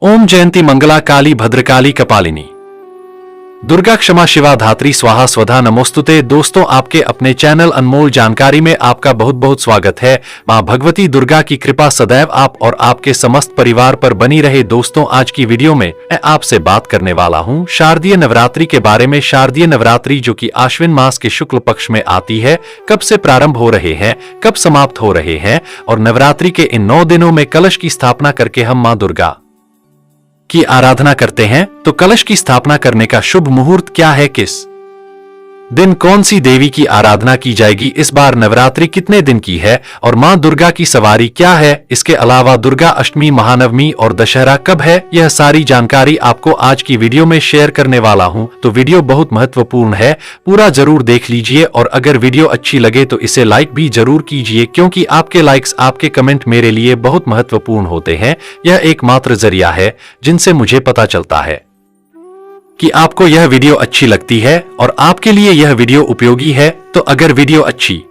ओम जयंती मंगला काली भद्रकाली कपालिनी दुर्गा क्षमा शिवा धात्री स्वाहा स्वधा नमोस्तुते। दोस्तों, आपके अपने चैनल अनमोल जानकारी में आपका बहुत बहुत स्वागत है। मां भगवती दुर्गा की कृपा सदैव आप और आपके समस्त परिवार पर बनी रहे। दोस्तों, आज की वीडियो में मैं आपसे बात करने वाला हूं शारदीय नवरात्रि के बारे में। शारदीय नवरात्रि जो कि आश्विन मास के शुक्ल पक्ष में आती है, कब से प्रारंभ हो रहे हैं, कब समाप्त हो रहे हैं, और नवरात्रि के इन 9 दिनों में कलश की स्थापना करके हम मां दुर्गा की आराधना करते हैं। तो कलश की स्थापना करने का शुभ मुहूर्त क्या है, किस दिन कौन सी देवी की आराधना की जाएगी, इस बार नवरात्रि कितने दिन की है और मां दुर्गा की सवारी क्या है, इसके अलावा दुर्गा अष्टमी, महानवमी और दशहरा कब है, यह सारी जानकारी आपको आज की वीडियो में शेयर करने वाला हूं। तो वीडियो बहुत महत्वपूर्ण है, पूरा जरूर देख लीजिए और अगर वीडियो अच्छी लगे तो इसे लाइक भी जरूर कीजिए, क्योंकि आपके लाइक्स, आपके कमेंट मेरे लिए बहुत महत्वपूर्ण होते हैं। यह एकमात्र जरिया है जिनसे मुझे पता चलता है कि आपको यह वीडियो अच्छी लगती है और आपके लिए यह वीडियो उपयोगी है। तो अगर वीडियो अच्छी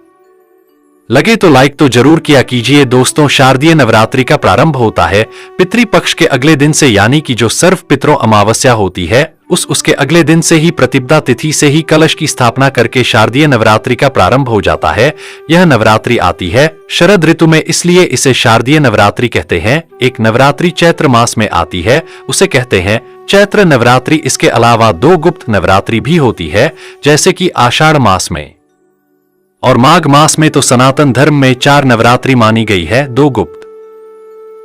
लगे तो लाइक तो जरूर किया कीजिए। दोस्तों, शारदीय नवरात्रि का प्रारंभ होता है पितृपक्ष के अगले दिन से, यानी कि जो सर्व पितरों अमावस्या होती है उसके अगले दिन से ही, प्रतिपदा तिथि से ही कलश की स्थापना करके शारदीय नवरात्रि का प्रारंभ हो जाता है। यह नवरात्रि आती है शरद ऋतु में, इसलिए इसे शारदीय नवरात्रि कहते हैं। एक नवरात्रि चैत्र मास में आती है, उसे कहते हैं चैत्र नवरात्रि। इसके अलावा 2 गुप्त नवरात्रि भी होती है, जैसे कि आषाढ़ मास में और माघ मास में। तो सनातन धर्म में 4 नवरात्रि मानी गई है, 2 गुप्त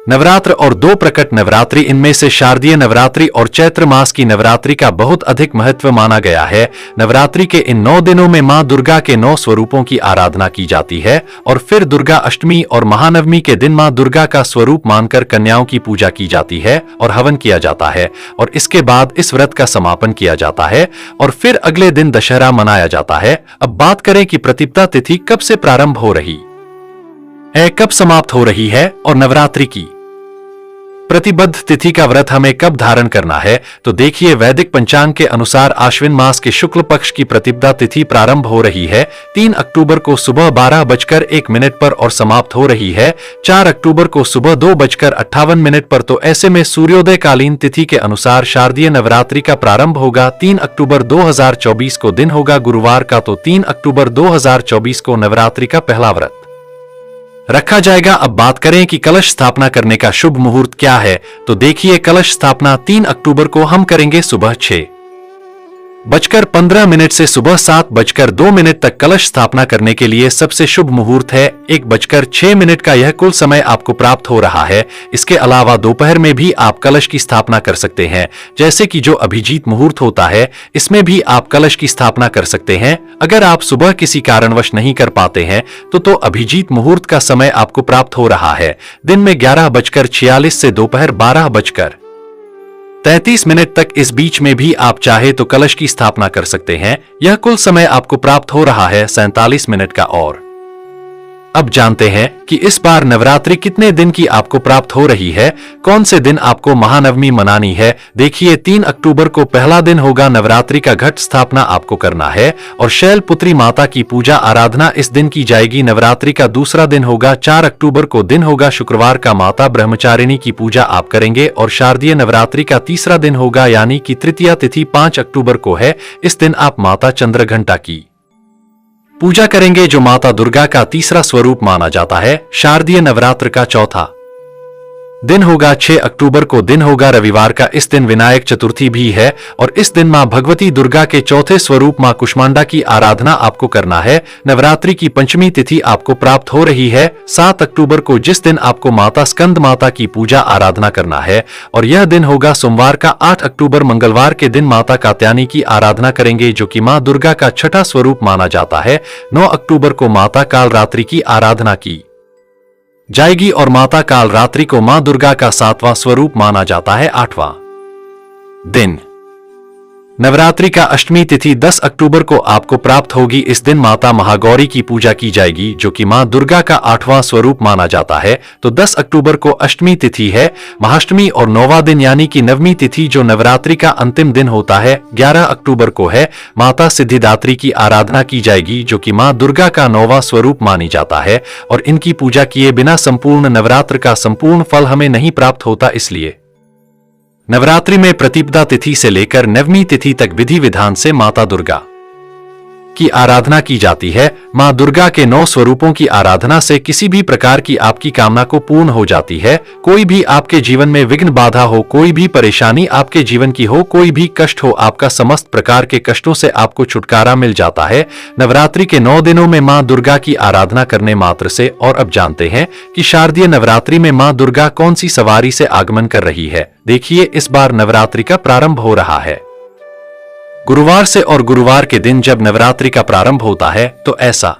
नवरात्र और 2 प्रकट नवरात्रि। इनमें से शारदीय नवरात्रि और चैत्र मास की नवरात्रि का बहुत अधिक महत्व माना गया है। नवरात्रि के इन 9 दिनों में मां दुर्गा के 9 स्वरूपों की आराधना की जाती है और फिर दुर्गा अष्टमी और महानवमी के दिन मां दुर्गा का स्वरूप मानकर कन्याओं की पूजा की जाती है और हवन किया जाता है, और इसके बाद इस व्रत का समापन किया जाता है और फिर अगले दिन दशहरा मनाया जाता है। अब बात करें कि प्रतिपदा तिथि कब से प्रारंभ हो रही है, कब समाप्त हो रही है, और नवरात्रि की प्रतिबद्ध तिथि का व्रत हमें कब धारण करना है। तो देखिए, वैदिक पंचांग के अनुसार आश्विन मास के शुक्ल पक्ष की प्रतिपदा तिथि प्रारंभ हो रही है 3 अक्टूबर को सुबह 12:01 पर और समाप्त हो रही है 4 अक्टूबर को सुबह 2:58 पर। तो ऐसे में सूर्योदय कालीन तिथि के अनुसार शारदीय नवरात्रि का प्रारंभ होगा 3 अक्टूबर 2024 को, दिन होगा गुरुवार का। तो 3 अक्टूबर 2024 को नवरात्रि का पहला व्रत रखा जाएगा। अब बात करें कि कलश स्थापना करने का शुभ मुहूर्त क्या है, तो देखिए, कलश स्थापना 3 अक्टूबर को हम करेंगे सुबह 6:15 से सुबह 7:02 तक। कलश स्थापना करने के लिए सबसे शुभ मुहूर्त है 1:06 का, यह कुल समय आपको प्राप्त हो रहा है। इसके अलावा दोपहर में भी आप कलश की स्थापना कर सकते हैं, जैसे कि जो अभिजीत मुहूर्त होता है, इसमें भी आप कलश की स्थापना कर सकते हैं। अगर आप सुबह किसी कारणवश नहीं कर पाते हैं तो अभिजीत मुहूर्त का समय आपको प्राप्त हो रहा है दिन में 11:46 से दोपहर 12:33 तक। इस बीच में भी आप चाहे तो कलश की स्थापना कर सकते हैं। यह कुल समय आपको प्राप्त हो रहा है 47 मिनट का। और अब जानते हैं कि इस बार नवरात्रि कितने दिन की आपको प्राप्त हो रही है, कौन से दिन आपको महानवमी मनानी है। देखिए, 3 अक्टूबर को पहला दिन होगा नवरात्रि का, घट स्थापना आपको करना है और शैलपुत्री माता की पूजा आराधना इस दिन की जाएगी। नवरात्रि का दूसरा दिन होगा 4 अक्टूबर को, दिन होगा शुक्रवार का, माता ब्रह्मचारिणी की पूजा आप करेंगे। और शारदीय नवरात्रि का तीसरा दिन होगा, यानी कि तृतीया तिथि 5 अक्टूबर को है। इस दिन आप माता चंद्रघंटा की पूजा करेंगे, जो माता दुर्गा का तीसरा स्वरूप माना जाता है। शारदीय नवरात्र का चौथा दिन होगा 6 अक्टूबर को, दिन होगा रविवार का। इस दिन विनायक चतुर्थी भी है और इस दिन मां भगवती दुर्गा के चौथे स्वरूप मां कुष्मांडा की आराधना आपको करना है। नवरात्रि की पंचमी तिथि आपको प्राप्त हो रही है 7 अक्टूबर को, जिस दिन आपको माता स्कंद माता की पूजा आराधना करना है, और यह दिन होगा सोमवार का। 8 अक्टूबर मंगलवार के दिन माता कात्यायनी की आराधना करेंगे, जो कि मां दुर्गा का छठा स्वरूप माना जाता है। 9 अक्टूबर को माता कालरात्रि की आराधना की जाएगी और माता कालरात्रि को मां दुर्गा का 7वां स्वरूप माना जाता है। 8वां दिन नवरात्रि का अष्टमी तिथि 10 अक्टूबर को आपको प्राप्त होगी। इस दिन माता महागौरी की पूजा की जाएगी, जो कि मां दुर्गा का 8वां स्वरूप माना जाता है। तो 10 अक्टूबर को अष्टमी तिथि है, महाअष्टमी और 9वां दिन यानी कि नवमी तिथि जो नवरात्रि का अंतिम दिन होता है 11 अक्टूबर को है। माता सिद्धिदात्री की आराधना की जाएगी, जो कि मां दुर्गा का 9वां स्वरूप मानी जाता है, और इनकी पूजा किए बिना संपूर्ण नवरात्र का संपूर्ण फल हमें नहीं प्राप्त होता। इसलिए नवरात्रि में प्रतिपदा तिथि से लेकर नवमी तिथि तक विधि विधान से माता दुर्गा की आराधना की जाती है। मां दुर्गा के 9 स्वरूपों की आराधना से किसी भी प्रकार की आपकी कामना को पूर्ण हो जाती है। कोई भी आपके जीवन में विघ्न बाधा हो, कोई भी परेशानी आपके जीवन की हो, कोई भी कष्ट हो, आपका समस्त प्रकार के कष्टों से आपको छुटकारा मिल जाता है नवरात्रि के 9 दिनों में मां दुर्गा की आराधना करने मात्र से। और अब जानते हैं कि शारदीय नवरात्रि में मां दुर्गा कौन सी सवारी से आगमन कर रही है। देखिए, इस बार नवरात्रि का प्रारंभ हो रहा है गुरुवार से, और गुरुवार के दिन जब नवरात्रि का प्रारंभ होता है तो ऐसा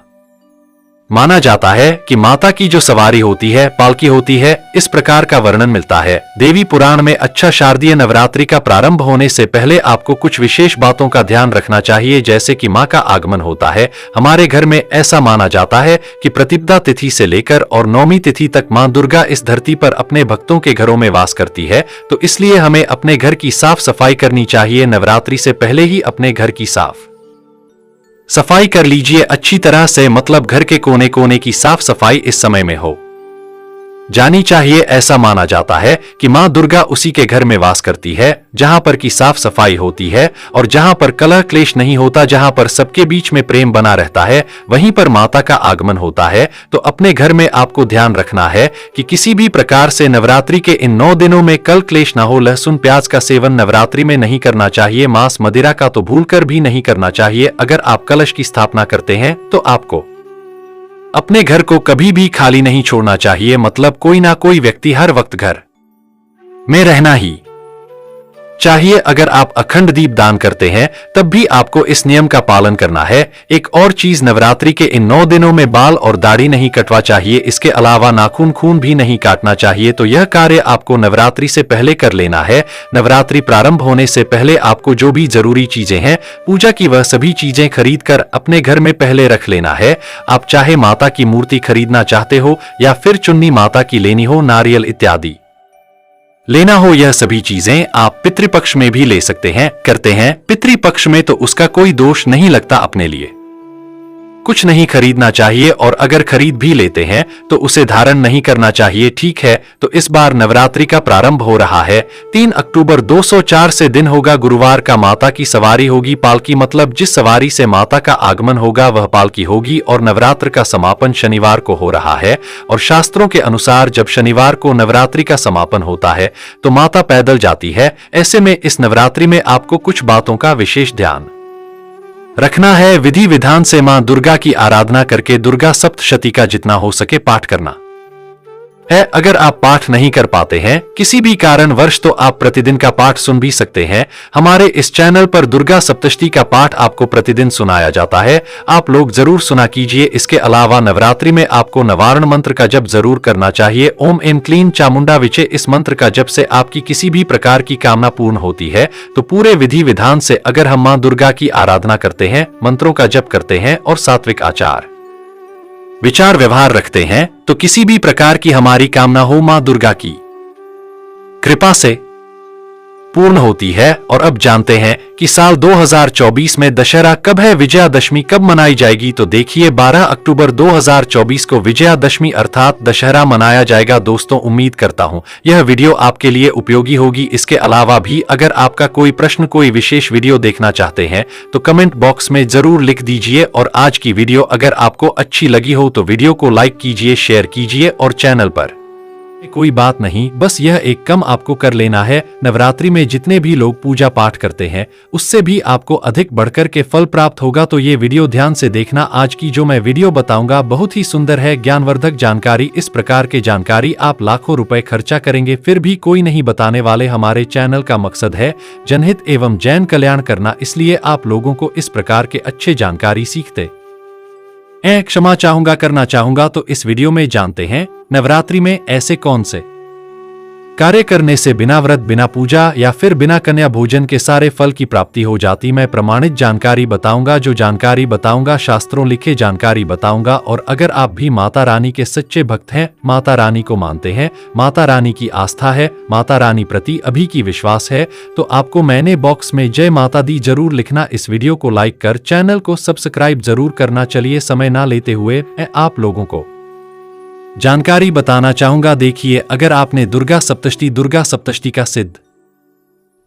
माना जाता है कि माता की जो सवारी होती है, पालकी होती है, इस प्रकार का वर्णन मिलता है देवी पुराण में। अच्छा, शारदीय नवरात्रि का प्रारंभ होने से पहले आपको कुछ विशेष बातों का ध्यान रखना चाहिए, जैसे कि मां का आगमन होता है हमारे घर में। ऐसा माना जाता है कि प्रतिपदा तिथि से लेकर और नौमी तिथि तक मां दुर्गा इस धरती पर अपने भक्तों के घरों में वास करती है, तो इसलिए हमें अपने घर की साफ सफाई करनी चाहिए। नवरात्रि से पहले ही अपने घर की साफ सफाई कर लीजिए अच्छी तरह से, मतलब घर के कोने कोने की साफ सफाई इस समय में हो जानी चाहिए। ऐसा माना जाता है कि मां दुर्गा उसी के घर में वास करती है जहां पर की साफ सफाई होती है और जहां पर कलह क्लेश नहीं होता, जहां पर सबके बीच में प्रेम बना रहता है, वहीं पर माता का आगमन होता है। तो अपने घर में आपको ध्यान रखना है कि किसी भी प्रकार से नवरात्रि के इन 9 दिनों में कल क्लेश ना हो। लहसुन प्याज का सेवन नवरात्रि में नहीं करना चाहिए। मांस मदिरा का तो भूलकर भी नहीं करना चाहिए। अगर आप कलश की स्थापना करते हैं तो आपको अपने घर को कभी भी खाली नहीं छोड़ना चाहिए, मतलब कोई ना कोई व्यक्ति हर वक्त घर में रहना ही चाहिए। अगर आप अखंड दीप दान करते हैं तब भी आपको इस नियम का पालन करना है। एक और चीज, नवरात्रि के इन 9 दिनों में बाल और दाढ़ी नहीं कटवा चाहिए। इसके अलावा नाखून खून भी नहीं काटना चाहिए। तो यह कार्य आपको नवरात्रि से पहले कर लेना है। नवरात्रि प्रारंभ होने से पहले आपको जो भी जरूरी चीजें हैं पूजा की, वह सभी चीजें खरीद कर अपने घर में पहले रख लेना है। आप चाहे माता की मूर्ति खरीदना चाहते हो या फिर चुन्नी माता की लेनी हो, नारियल इत्यादि लेना हो, यह सभी चीजें आप पितृपक्ष में भी ले सकते हैं, करते हैं। पितृपक्ष में तो उसका कोई दोष नहीं लगता, अपने लिए कुछ नहीं खरीदना चाहिए, और अगर खरीद भी लेते हैं तो उसे धारण नहीं करना चाहिए। ठीक है, तो इस बार नवरात्रि का प्रारंभ हो रहा है 3 अक्टूबर 204 से दिन होगा गुरुवार का। माता की सवारी होगी पालकी, मतलब जिस सवारी से माता का आगमन होगा वह पालकी होगी। और नवरात्र का समापन शनिवार को हो रहा है, और शास्त्रों के अनुसार जब शनिवार को नवरात्रि का समापन होता है तो माता पैदल जाती है। ऐसे में इस नवरात्रि में आपको कुछ बातों का विशेष ध्यान रखना है। विधि विधान से मां दुर्गा की आराधना करके दुर्गा सप्तशती का जितना हो सके पाठ करना है। अगर आप पाठ नहीं कर पाते हैं किसी भी कारणवश, तो आप प्रतिदिन का पाठ सुन भी सकते हैं। हमारे इस चैनल पर दुर्गा सप्तशती का पाठ आपको प्रतिदिन सुनाया जाता है, आप लोग जरूर सुना कीजिए। इसके अलावा नवरात्रि में आपको नवारण मंत्र का जप जरूर करना चाहिए। ओम एम क्लीं चामुंडा विचे, इस मंत्र का जप से आपकी किसी भी प्रकार की कामना पूर्ण होती है। तो पूरे विधि विधान से अगर हम मां दुर्गा की आराधना करते हैं, मंत्रों का जप करते हैं और सात्विक आचार विचार व्यवहार रखते हैं, तो किसी भी प्रकार की हमारी कामना हो मां दुर्गा की कृपा से पूर्ण होती है। और अब जानते हैं कि साल 2024 में दशहरा कब है, विजयादशमी कब मनाई जाएगी। तो देखिए, 12 अक्टूबर 2024 को विजयादशमी अर्थात दशहरा मनाया जाएगा। दोस्तों, उम्मीद करता हूं यह वीडियो आपके लिए उपयोगी होगी। इसके अलावा भी अगर आपका कोई प्रश्न, कोई विशेष वीडियो देखना चाहते हैं तो कमेंट बॉक्स में जरूर लिख दीजिए। और आज की वीडियो अगर आपको अच्छी लगी हो तो वीडियो को लाइक कीजिए, शेयर कीजिए, और चैनल पर कोई बात नहीं, बस यह एक कम आपको कर लेना है। नवरात्रि में जितने भी लोग पूजा पाठ करते हैं उससे भी आपको अधिक बढ़कर के फल प्राप्त होगा। तो ये वीडियो ध्यान से देखना। आज की जो मैं वीडियो बताऊंगा बहुत ही सुंदर है, ज्ञानवर्धक जानकारी। इस प्रकार के जानकारी आप लाखों रुपए खर्चा करेंगे फिर भी कोई नहीं बताने वाले। हमारे चैनल का मकसद है जनहित एवं जैन कल्याण करना, इसलिए आप लोगों को इस प्रकार के अच्छे जानकारी सीखते क्षमा चाहूंगा करना चाहूंगा। तो इस वीडियो में जानते हैं नवरात्रि में ऐसे कौन से कार्य करने से बिना व्रत, बिना पूजा या फिर बिना कन्या भोजन के सारे फल की प्राप्ति हो जाती। मैं प्रमाणित जानकारी बताऊंगा, जो जानकारी बताऊंगा शास्त्रों लिखे जानकारी बताऊंगा। और अगर आप भी माता रानी के सच्चे भक्त हैं, माता रानी को मानते हैं, माता रानी की आस्था है, माता रानी प्रति अभी की विश्वास है, तो आपको मैंने बॉक्स में जय माता दी जरूर लिखना। इस वीडियो को लाइक कर चैनल को सब्सक्राइब जरूर करना। चलिए समय ना लेते हुए मैं आप लोगों को जानकारी बताना चाहूंगा। देखिए, अगर आपने दुर्गा सप्तशती का सिद्ध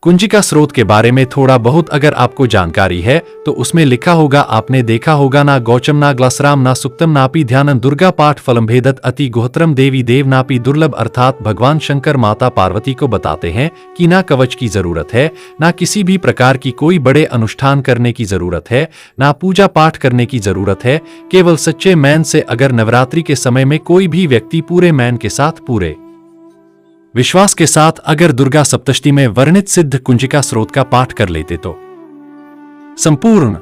कुंजिका स्रोत के बारे में थोड़ा बहुत अगर आपको जानकारी है तो उसमें लिखा होगा, आपने देखा होगा, ना गौचम ना ग्लसराम ना सुक्तम नापी ध्यानन दुर्गा पाठ फलमभेदत अति गुहत्रम देवी देव नापी दुर्लभ, अर्थात भगवान शंकर माता पार्वती को बताते हैं कि ना कवच की जरूरत है, ना किसी भी प्रकार की कोई बड़े अनुष्ठान करने की जरूरत है, ना पूजा पाठ करने की जरूरत है। केवल सच्चे मैन से अगर नवरात्रि के समय में कोई भी व्यक्ति पूरे मैन के साथ, पूरे विश्वास के साथ अगर दुर्गा सप्तशती में वर्णित सिद्ध कुंजिका स्रोत का पाठ कर लेते तो संपूर्ण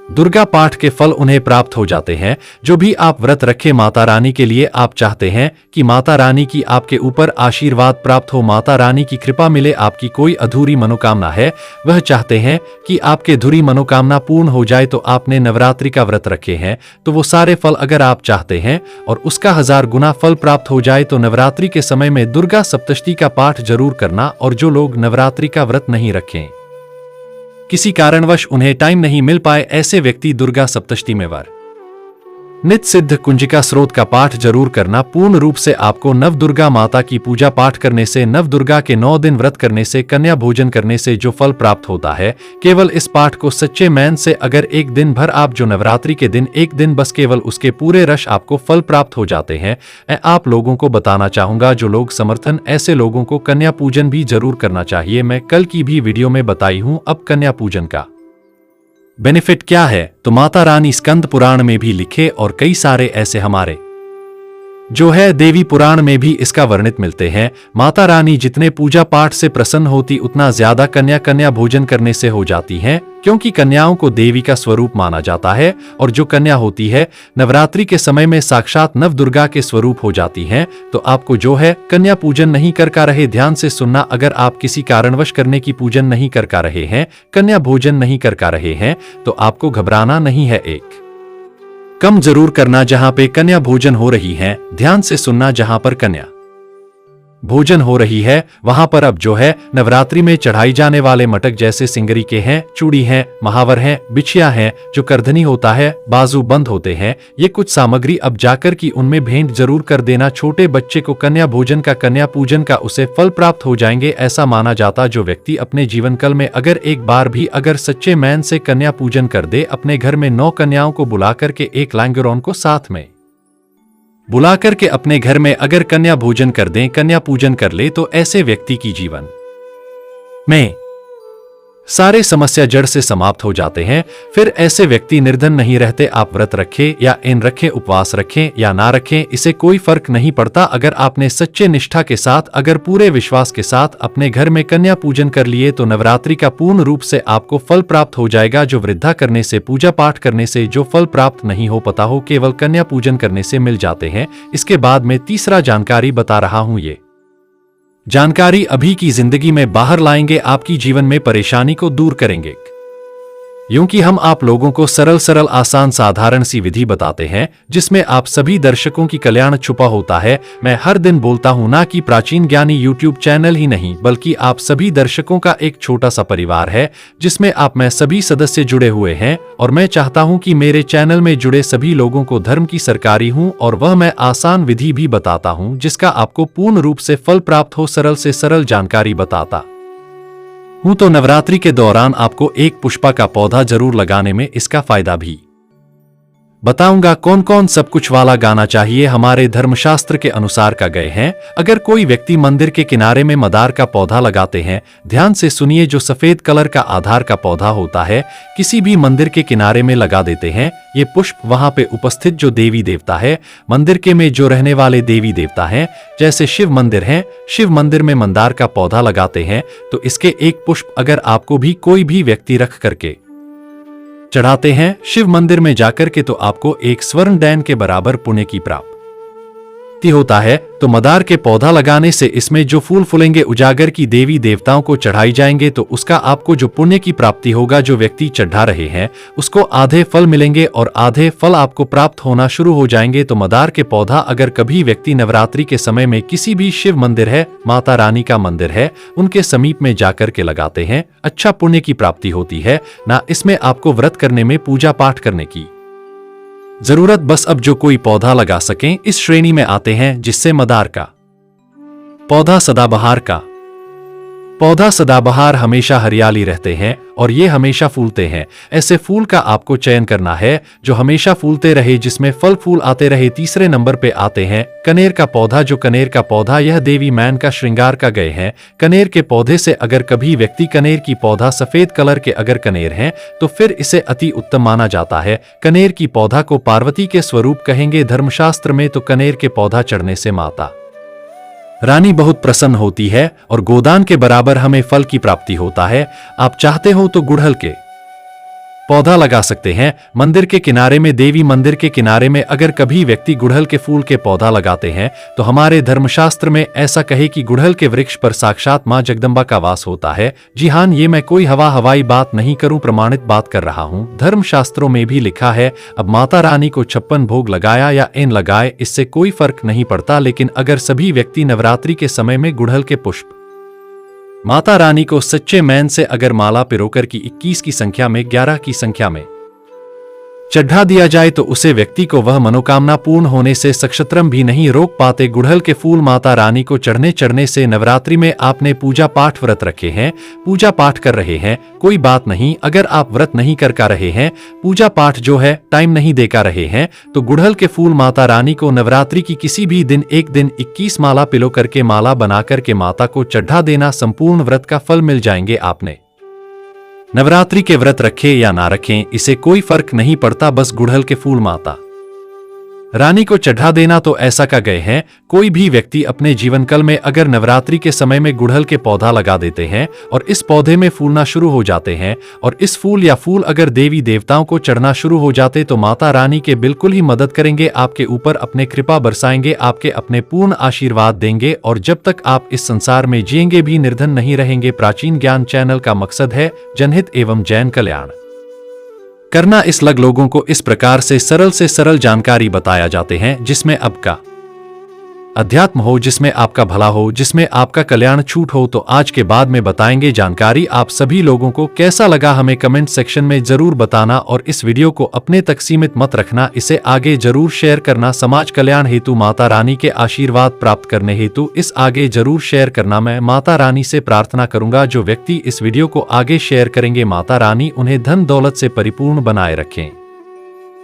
दुर्गा पाठ के फल उन्हें प्राप्त हो जाते हैं। जो भी आप व्रत रखे माता रानी के लिए, आप चाहते हैं कि माता रानी की आपके ऊपर आशीर्वाद प्राप्त हो, माता रानी की कृपा मिले, आपकी कोई अधूरी मनोकामना है, वह चाहते हैं कि आपके अधूरी मनोकामना पूर्ण हो जाए, तो आपने नवरात्रि का व्रत रखे हैं तो वो सारे फल अगर आप चाहते हैं और उसका 1000 गुना फल प्राप्त हो जाए तो नवरात्रि के समय में दुर्गा सप्तशती का पाठ जरूर करना। और जो लोग नवरात्रि का व्रत नहीं रखें, किसी कारणवश उन्हें टाइम नहीं मिल पाए, ऐसे व्यक्ति दुर्गा सप्तशती में नित्य सिद्ध कुंजिका स्रोत का पाठ जरूर करना। पूर्ण रूप से आपको नव दुर्गा माता की पूजा पाठ करने से, नव दुर्गा के 9 दिन व्रत करने से, कन्या भोजन करने से जो फल प्राप्त होता है, केवल इस पाठ को सच्चे मैन से अगर एक दिन भर आप, जो नवरात्रि के दिन एक दिन बस केवल उसके पूरे रश आपको फल प्राप्त हो जाते हैं। मैं आप लोगों को बताना चाहूंगा, जो लोग समर्थन, ऐसे लोगों को कन्या पूजन भी जरूर करना चाहिए। मैं कल की भी वीडियो में बताई हूं अब कन्या पूजन का बेनिफिट क्या है, तो माता रानी स्कंद पुराण में भी लिखे और कई सारे ऐसे हमारे जो है देवी पुराण में भी इसका वर्णित मिलते हैं। माता रानी जितने पूजा पाठ से प्रसन्न होती उतना ज्यादा कन्या भोजन करने से हो जाती हैं, क्योंकि कन्याओं को देवी का स्वरूप माना जाता है और जो कन्या होती है नवरात्रि के समय में साक्षात नव दुर्गा के स्वरूप हो जाती हैं। तो आपको जो है कन्या पूजन नहीं कर का रहे, ध्यान से सुनना, अगर आप किसी कारणवश करने की पूजन नहीं कर का रहे हैं, कन्या भोजन नहीं कर का रहे हैं, तो आपको घबराना नहीं है। एक कम जरूर करना जहां पे कन्या भोजन हो रही है, ध्यान से सुनना, जहां पर कन्या भोजन हो रही है वहां पर अब जो है नवरात्रि में चढ़ाई जाने वाले मटक जैसे सिंगरी के हैं, चूड़ी हैं, महावर हैं, बिछिया हैं, जो करधनी होता है, बाजू बंद होते हैं, ये कुछ सामग्री अब जाकर की उनमें भेंट जरूर कर देना। छोटे बच्चे को कन्या भोजन का, कन्या पूजन का उसे फल प्राप्त हो जाएंगे, ऐसा माना जाता। जो व्यक्ति अपने जीवन काल में अगर एक बार भी अगर सच्चे मैन से कन्या पूजन कर दे, अपने घर में 9 कन्याओं को बुला करके, एक लैंगरोन को साथ में बुला करके अपने घर में अगर कन्या भोजन कर दें, कन्या पूजन कर ले, तो ऐसे व्यक्ति की जीवन में सारे समस्या जड़ से समाप्त हो जाते हैं। फिर ऐसे व्यक्ति निर्धन नहीं रहते। आप व्रत रखें या इन रखें, उपवास रखें या ना रखें, इसे कोई फर्क नहीं पड़ता। अगर आपने सच्चे निष्ठा के साथ, अगर पूरे विश्वास के साथ अपने घर में कन्या पूजन कर लिए, तो नवरात्रि का पूर्ण रूप से आपको फल प्राप्त हो जाएगा। जो वृद्धा करने से, पूजा पाठ करने से जो फल प्राप्त नहीं हो पाता हो, केवल कन्या पूजन करने से मिल जाते हैं। इसके बाद में तीसरा जानकारी बता रहा हूं, ये जानकारी अभी की जिंदगी में बाहर लाएंगे, आपकी जीवन में परेशानी को दूर करेंगे। यूं कि हम आप लोगों को सरल आसान साधारण सी विधि बताते हैं जिसमें आप सभी दर्शकों की कल्याण छुपा होता है। मैं हर दिन बोलता हूं ना कि प्राचीन ज्ञानी यूट्यूब चैनल ही नहीं, बल्कि आप सभी दर्शकों का एक छोटा सा परिवार है जिसमें आप मैं सभी सदस्य जुड़े हुए हैं। और मैं चाहता हूं कि मेरे चैनल में जुड़े सभी लोगों को धर्म की सरकारी हूं और वह मैं आसान विधि भी बताता हूं जिसका आपको पूर्ण रूप से फल प्राप्त हो। सरल से सरल जानकारी बताता हूं। तो नवरात्रि के दौरान आपको एक पुष्पा का पौधा जरूर लगाने में इसका फायदा भी बताऊंगा। कौन कौन सब कुछ वाला गाना चाहिए, हमारे धर्मशास्त्र के अनुसार का गए हैं। अगर कोई व्यक्ति मंदिर के किनारे में मदार का पौधा लगाते हैं, ध्यान से सुनिए, जो सफेद कलर का आधार का पौधा होता है, किसी भी मंदिर के किनारे में लगा देते हैं। ये पुष्प वहां पे उपस्थित जो देवी देवता है, मंदिर के में जो रहने वाले देवी देवता हैं, जैसे शिव मंदिर है, शिव मंदिर में मंदार का पौधा लगाते हैं, तो इसके एक पुष्प अगर आपको भी कोई भी व्यक्ति रख करके चढ़ाते हैं शिव मंदिर में जाकर के, तो आपको एक स्वर्ण डैन के बराबर पुण्य की प्राप्ति होता है। तो मदार के पौधा लगाने से इसमें जो फूल फूलेंगे उजागर की देवी देवताओं को चढ़ाई जाएंगे, तो उसका आपको जो पुण्य की प्राप्ति होगा, जो व्यक्ति चढ़ा रहे हैं उसको आधे फल मिलेंगे और आधे फल आपको प्राप्त होना शुरू हो जाएंगे। तो मदार के पौधा अगर कभी व्यक्ति नवरात्रि के समय में किसी भी शिव मंदिर है, माता रानी का मंदिर है, उनके समीप में जाकर के लगाते हैं, अच्छा पुण्य की प्राप्ति होती है ना। इसमें आपको व्रत करने में, पूजा पाठ करने की जरूरत, बस अब जो कोई पौधा लगा सकें इस श्रेणी में आते हैं, जिससे मदार का पौधा, सदाबहार का पौधा सदाबहार हमेशा हरियाली रहते हैं और ये हमेशा फूलते हैं। ऐसे फूल का आपको चयन करना है जो हमेशा फूलते रहे, जिसमें फल फूल आते रहे। तीसरे नंबर पे आते हैं कनेर का पौधा। जो कनेर का पौधा यह देवी मैन का श्रृंगार का गए हैं। कनेर के पौधे से अगर कभी व्यक्ति कनेर की पौधा सफेद कलर के अगर कनेर हैं तो फिर इसे अति उत्तम माना जाता है। कनेर की पौधा को पार्वती के स्वरूप कहेंगे धर्मशास्त्र में, तो कनेर के पौधा चढ़ने से माता रानी बहुत प्रसन्न होती है और गोदान के बराबर हमें फल की प्राप्ति होता है। आप चाहते हो तो गुड़हल के पौधा लगा सकते हैं। मंदिर के किनारे में, देवी मंदिर के किनारे में अगर कभी व्यक्ति गुड़हल के फूल के पौधा लगाते हैं तो हमारे धर्मशास्त्र में ऐसा कहे कि गुड़हल के वृक्ष पर साक्षात मां जगदम्बा का वास होता है। जी हां, ये मैं कोई हवाई बात नहीं करूं, प्रमाणित बात कर रहा हूं। धर्मशास्त्रों में भी लिखा है। अब माता रानी को 56 भोग लगाया या इन लगाए इससे कोई फर्क नहीं पड़ता, लेकिन अगर सभी व्यक्ति नवरात्रि के समय में गुड़हल के पुष्प माता रानी को सच्चे मैन से अगर माला पिरोकर की 21 की संख्या में 11 की संख्या में चढ़ा दिया जाए तो उसे व्यक्ति को वह मनोकामना पूर्ण होने से सक्षत्रम भी नहीं रोक पाते। गुड़हल के फूल माता रानी को चढ़ने से नवरात्रि में आपने पूजा पाठ व्रत रखे हैं, पूजा पाठ कर रहे हैं, कोई बात नहीं। अगर आप व्रत नहीं कर रहे हैं, पूजा पाठ जो है टाइम नहीं देकर रहे हैं, तो गुड़हल के फूल माता रानी को नवरात्रि की किसी भी दिन एक दिन 21 माला पिलो करके माला बना करके माता को चढ़ा देना। संपूर्ण व्रत का फल मिल जाएंगे। आपने नवरात्रि के व्रत रखे या ना रखें इसे कोई फर्क नहीं पड़ता, बस गुड़हल के फूल माता रानी को चढ़ा देना। तो ऐसा का गए हैं कोई भी व्यक्ति अपने जीवन काल में अगर नवरात्रि के समय में गुड़हल के पौधा लगा देते हैं और इस पौधे में फूलना शुरू हो जाते हैं और इस फूल या फूल अगर देवी देवताओं को चढ़ना शुरू हो जाते तो माता रानी के बिल्कुल ही मदद करेंगे, आपके ऊपर अपने कृपा बरसाएंगे, आपके अपने पूर्ण आशीर्वाद देंगे और जब तक आप इस संसार में जिएंगे भी निर्धन नहीं रहेंगे। प्राचीन ज्ञान चैनल का मकसद है जनहित एवं जैन कल्याण करना। इस लग लोगों को इस प्रकार से सरल जानकारी बताया जाते हैं जिसमें आपका अध्यात्म हो, जिसमें आपका भला हो, जिसमें आपका कल्याण छूट हो। तो आज के बाद में बताएंगे जानकारी। आप सभी लोगों को कैसा लगा हमें कमेंट सेक्शन में जरूर बताना और इस वीडियो को अपने तक सीमित मत रखना, इसे आगे जरूर शेयर करना। समाज कल्याण हेतु माता रानी के आशीर्वाद प्राप्त करने हेतु इस आगे जरूर शेयर करना। मैं माता रानी से प्रार्थना करूंगा जो व्यक्ति इस वीडियो को आगे शेयर करेंगे माता रानी उन्हें धन दौलत से परिपूर्ण बनाए रखें।